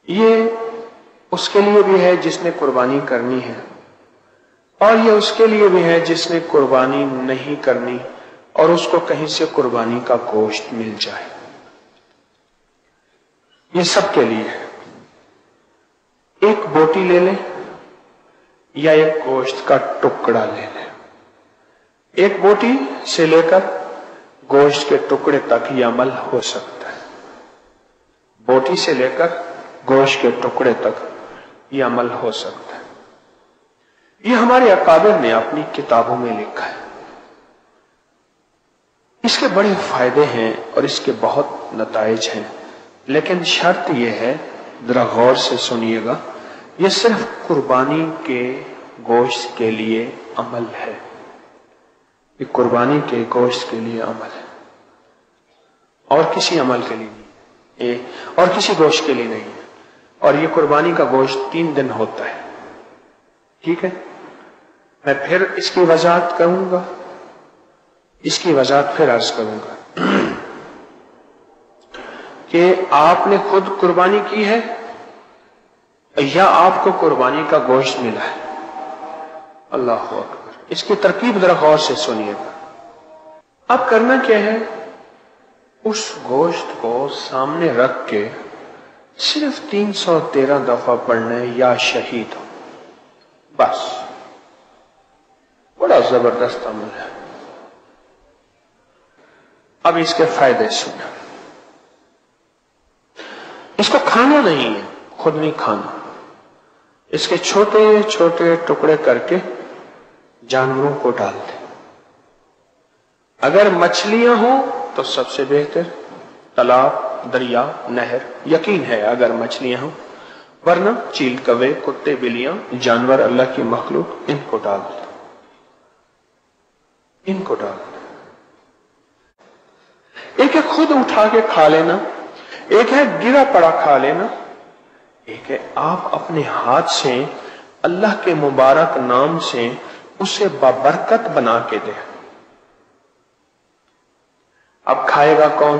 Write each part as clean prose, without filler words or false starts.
یہ اس کے لیے بھی ہے جس نے قربانی کرنی ہے، اور یہ اس کے لیے بھی ہے جس نے قربانی نہیں کرنی اور اس کو کہیں سے قربانی کا گوشت مل جائے۔ یہ سب کے لیے ہے۔ ایک بوٹی لے لیں یا ایک گوشت کا ٹکڑا لے لیں، ایک بوٹی سے لے کر گوشت کے ٹکڑے تک یہ عمل ہو سکتا ہے، بوٹی سے لے کر گوشت کے ٹکڑے تک یہ عمل ہو سکتا ہے۔ یہ ہمارے اکابر نے اپنی کتابوں میں لکھا ہے۔ اس کے بڑے فائدے ہیں اور اس کے بہت نتائج ہیں، لیکن شرط یہ ہے، ذرا غور سے سنیے گا، یہ صرف قربانی کے گوشت کے لیے عمل ہے، یہ قربانی کے گوشت کے لیے عمل ہے، اور کسی عمل کے لیے نہیں، اور کسی گوشت کے لیے نہیں ہے۔ اور یہ قربانی کا گوشت 3 دن ہوتا ہے، ٹھیک ہے؟ میں پھر اس کی وضاحت کروں گا، اس کی وضاحت پھر عرض کروں گا کہ آپ نے خود قربانی کی ہے یا آپ کو قربانی کا گوشت ملا ہے۔ اللہ اکبر، اس کی ترکیب ذرا غور سے سنیے گا۔ اب کرنا کیا ہے، اس گوشت کو سامنے رکھ کے صرف 313 دفعہ پڑھنا ہے، یا شہید ہو، بس۔ بڑا زبردست عمل ہے۔ اب اس کے فائدے سنیں۔ اس کو کھانا نہیں ہے، خود نہیں کھانا، اس کے چھوٹے چھوٹے ٹکڑے کر کے جانوروں کو ڈال دیں۔ اگر مچھلیاں ہوں تو سب سے بہتر، تالاب، دریا، نہر، یقین ہے اگر مچھلیاں ہوں، ورنہ چیل، کوے، کتے، بلیاں، جانور اللہ کی مخلوق، ان کو ڈال دیں، ان کو ڈال دیں۔ ایک ہے خود اٹھا کے کھا لینا، ایک ہے گرا پڑا کھا لینا، ایک ہے آپ اپنے ہاتھ سے اللہ کے مبارک نام سے اسے بابرکت بنا کے دیں۔ اب کھائے گا کون؟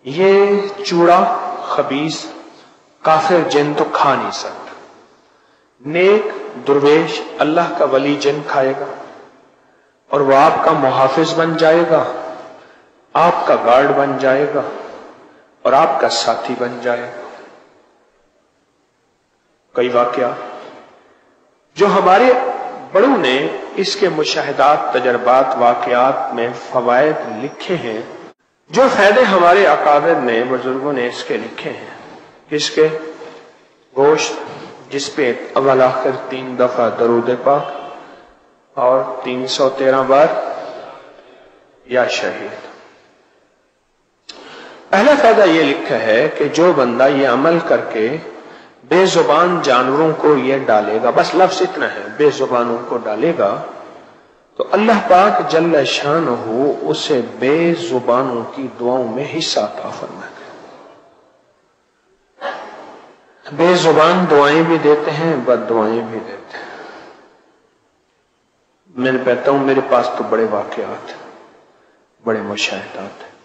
یہ چوڑا خبیث کافر جن تو کھا نہیں سکتا، نیک درویش اللہ کا ولی جن کھائے گا، اور وہ آپ کا محافظ بن جائے گا، آپ کا گارڈ بن جائے گا، اور آپ کا ساتھی بن جائے گا۔ کئی واقعہ جو ہمارے بڑوں نے اس کے مشاہدات، تجربات، واقعات میں فوائد لکھے ہیں، جو فائدے ہمارے اکابر نے، بزرگوں نے اس کے لکھے ہیں۔ اس کے گوشت جس پہ اول آخر 3 دفعہ درود پاک اور 313 بار یا شہید۔ پہلا فائدہ یہ لکھا ہے کہ جو بندہ یہ عمل کر کے بے زبان جانوروں کو یہ ڈالے گا، بس لفظ اتنا ہے، بے زبانوں کو ڈالے گا، تو اللہ پاک جل شانہ اسے بے زبانوں کی دعاؤں میں حصہ عطا فرمائے گا۔ بے زبان دعائیں بھی دیتے ہیں، بد دعائیں بھی دیتے ہیں۔ میں کہتا ہوں میرے پاس تو بڑے واقعات ہیں، بڑے مشاہدات ہیں۔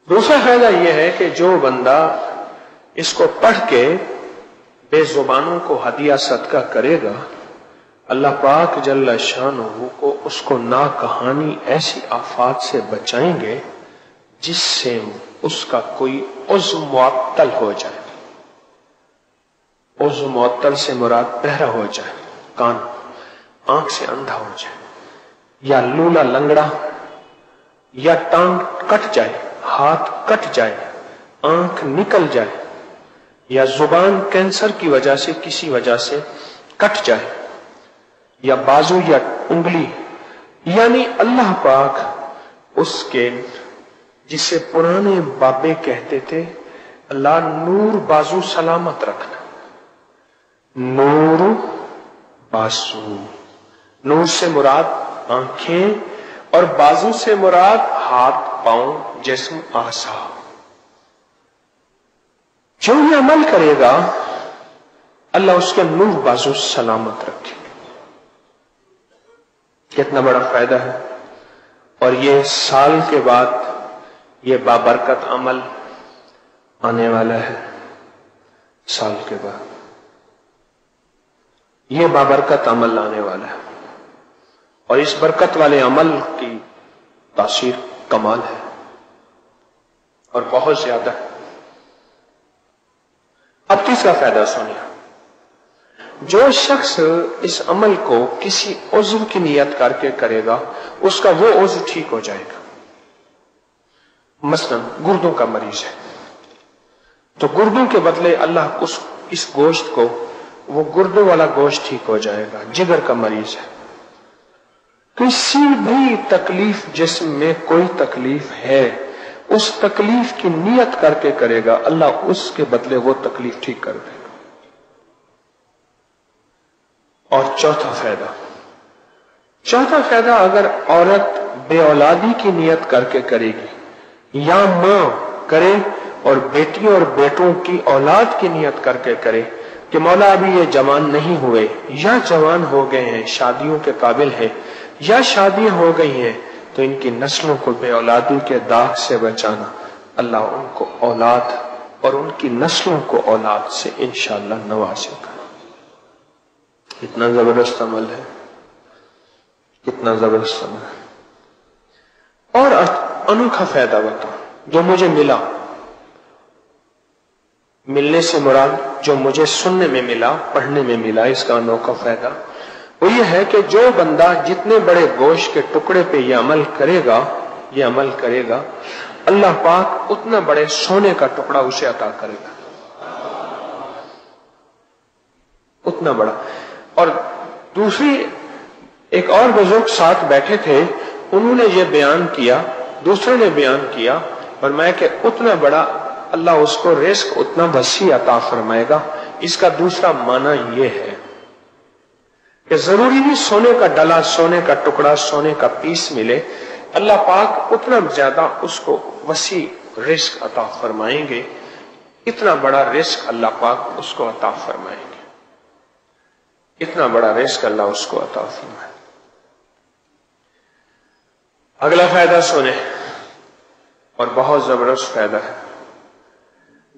دوسرا فائدہ یہ ہے کہ جو بندہ اس کو پڑھ کے بے زبانوں کو ہدیہ صدقہ کرے گا، اللہ پاک جل شانہ کو اس کو ناکہانی ایسی آفات سے بچائیں گے جس سے اس کا کوئی عضو معطل ہو جائے۔ عضو معطل سے مراد بہرا ہو جائے، کان، آنکھ سے اندھا ہو جائے، یا لولا لنگڑا، یا ٹانگ کٹ جائے، ہاتھ کٹ جائے، آنکھ نکل جائے، یا زبان کینسر کی وجہ سے کسی وجہ سے کٹ جائے، یا بازو یا انگلی، یعنی اللہ پاک اس کے جسے پرانے بابے کہتے تھے اللہ نور بازو سلامت رکھنا، نور بازو، نور سے مراد آنکھیں اور بازو سے مراد ہاتھ، پاؤں، جسم، اعضاء۔ جو یہ عمل کرے گا اللہ اس کے نور بازو سلامت رکھے۔ کتنا بڑا فائدہ ہے، اور یہ سال کے بعد یہ بابرکت عمل آنے والا ہے سال کے بعد، یہ بابرکت عمل آنے والا ہے، اور اس برکت والے عمل کی تاثیر کمال ہے اور بہت زیادہ ہے۔ اب تیسرا فائدہ سنیے، جو شخص اس عمل کو کسی عضو کی نیت کر کے کرے گا اس کا وہ عضو ٹھیک ہو جائے گا۔ مثلا گردوں کا مریض ہے تو گردوں کے بدلے اللہ اس گوشت کو، وہ گردوں والا گوشت ٹھیک ہو جائے گا۔ جگر کا مریض ہے، کسی بھی تکلیف جسم میں کوئی تکلیف ہے، اس تکلیف کی نیت کر کے کرے گا، اللہ اس کے بدلے وہ تکلیف ٹھیک کر دے گا۔ اور چوتھا فائدہ، اگر عورت بے اولادی کی نیت کر کے کرے گی یا ماں کرے اور بیٹیوں اور بیٹوں کی اولاد کی نیت کر کے کرے کہ مولا ابھی یہ جوان نہیں ہوئے یا جوان ہو گئے ہیں، شادیوں کے قابل ہیں یا شادیاں ہو گئی ہیں، تو ان کی نسلوں کو بے اولادی کے داغ سے بچانا، اللہ ان کو اولاد اور ان کی نسلوں کو اولاد سے انشاءاللہ نوازے گا۔ کتنا زبردست عمل ہے، کتنا زبردست عمل ہے۔ اور انوکھا فائدہ بتاؤ جو مجھے ملا، ملنے سے مراد جو مجھے سننے میں ملا، پڑھنے میں ملا، اس کا انوکھا فائدہ وہ یہ ہے کہ جو بندہ جتنے بڑے گوشت کے ٹکڑے پہ یہ عمل کرے گا اللہ پاک اتنا بڑے سونے کا ٹکڑا اسے عطا کرے گا، اتنا بڑا۔ اور دوسری ایک اور بزرگ ساتھ بیٹھے تھے، انہوں نے یہ بیان کیا، دوسرے نے بیان کیا، اور میں کہ اتنا بڑا اللہ اس کو رزق اتنا وسیع عطا فرمائے گا۔ اس کا دوسرا معنی یہ ہے کہ ضروری نہیں سونے کا ڈلا، سونے کا ٹکڑا، سونے کا پیس ملے، اللہ پاک اتنا زیادہ اس کو وسیع رزق عطا فرمائیں گے، اتنا بڑا رزق اللہ پاک اس کو عطا فرمائیں گے، اتنا بڑا رزق اللہ اس کو عطا فرمائے۔ اگلا فائدہ سنیں، اور بہت زبردست فائدہ ہے۔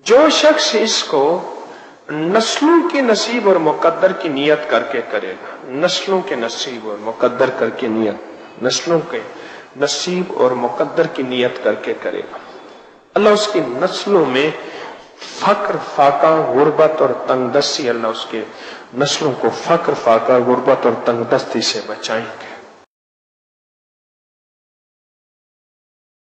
جو شخص اس کو نسلوں کے نصیب اور مقدر کی نیت کر کے کرے گا، نسلوں کے نصیب اور مقدر کر کے نیت، نسلوں کے نصیب اور مقدر کی نیت کر کے کرے گا، اللہ اس کی نسلوں میں فقر، فاقہ، غربت اور تنگ دستی، اللہ اس کے نسلوں کو فقر، فاقہ، غربت اور تنگ دستی سے بچائیں گے۔